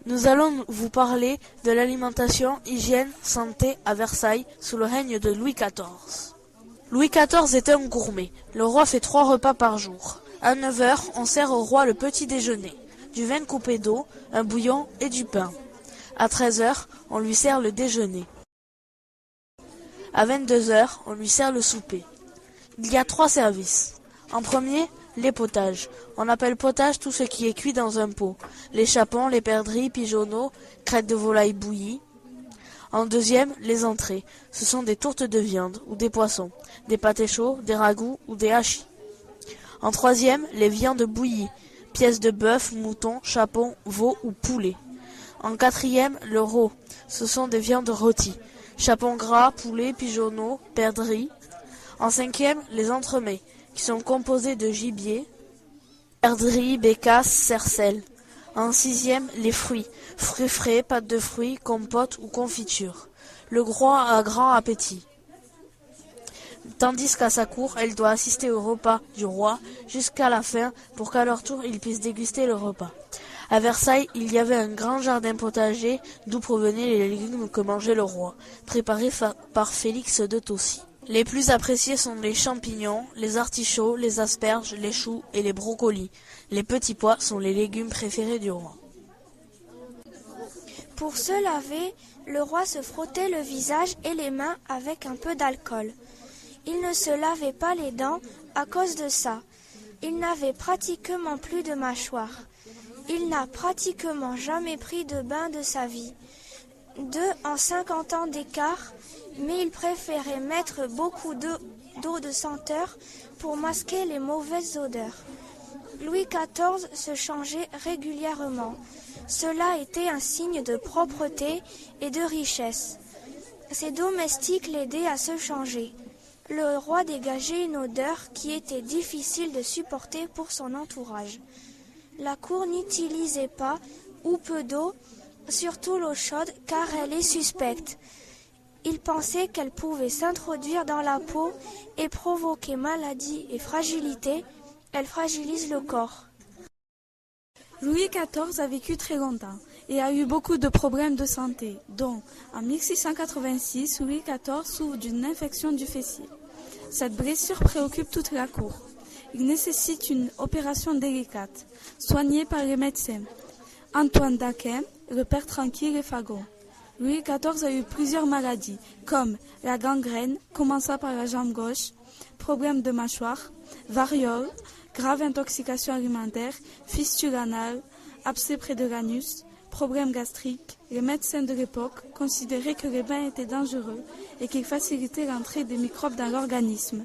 Nous allons vous parler de l'alimentation, hygiène, santé à Versailles sous le règne de Louis XIV. Louis XIV est un gourmet. Le roi fait 3 repas par jour. À 9 heures, on sert au roi le petit déjeuner, du vin coupé d'eau, un bouillon et du pain. À 13 heures, on lui sert le déjeuner. À 22 heures, on lui sert le souper. Il y a 3 services. En premier, les potages. On appelle potage tout ce qui est cuit dans un pot. Les chapons, les perdrix, pigeonneaux, crêtes de volaille bouillies. En deuxième, les entrées. Ce sont des tourtes de viande ou des poissons, des pâtés chauds, des ragoûts ou des hachis. En troisième, les viandes bouillies. Pièces de bœuf, mouton, chapon, veau ou poulet. En quatrième, le rôt. Ce sont des viandes rôties. Chapon gras, poulet, pigeonneaux, perdrix. En cinquième, les entremets, qui sont composés de gibier, perdrix, bécasse, cercelle. En sixième, les fruits, fruits frais, pâtes de fruits, compote ou confiture. Le roi a grand appétit. Tandis qu'à sa cour, elle doit assister au repas du roi jusqu'à la fin pour qu'à leur tour, ils puissent déguster le repas. À Versailles, il y avait un grand jardin potager d'où provenaient les légumes que mangeait le roi, préparés par Félix de Tossy. Les plus appréciés sont les champignons, les artichauts, les asperges, les choux et les brocolis. Les petits pois sont les légumes préférés du roi. Pour se laver, le roi se frottait le visage et les mains avec un peu d'alcool. Il ne se lavait pas les dents à cause de ça. Il n'avait pratiquement plus de mâchoire. Il n'a pratiquement jamais pris de bain de sa vie. 2 en 50 ans d'écart, mais il préférait mettre beaucoup d'eau de senteur pour masquer les mauvaises odeurs. Louis XIV se changeait régulièrement. Cela était un signe de propreté et de richesse. Ses domestiques l'aidaient à se changer. Le roi dégageait une odeur qui était difficile de supporter pour son entourage. La cour n'utilisait pas ou peu d'eau, surtout l'eau chaude, car elle est suspecte. Il pensait qu'elle pouvait s'introduire dans la peau et provoquer maladie et fragilité. Elle fragilise le corps. Louis XIV a vécu très longtemps et a eu beaucoup de problèmes de santé, dont en 1686, Louis XIV souffre d'une infection du fessier. Cette blessure préoccupe toute la cour. Il nécessite une opération délicate, soignée par les médecins. Antoine d'Aquin, le père tranquille et fagon. Louis XIV a eu plusieurs maladies, comme la gangrène, commençant par la jambe gauche, problème de mâchoire, variole, grave intoxication alimentaire, fistule anale, abcès près de l'anus, problème gastrique. Les médecins de l'époque considéraient que les bains étaient dangereux et qu'ils facilitaient l'entrée des microbes dans l'organisme.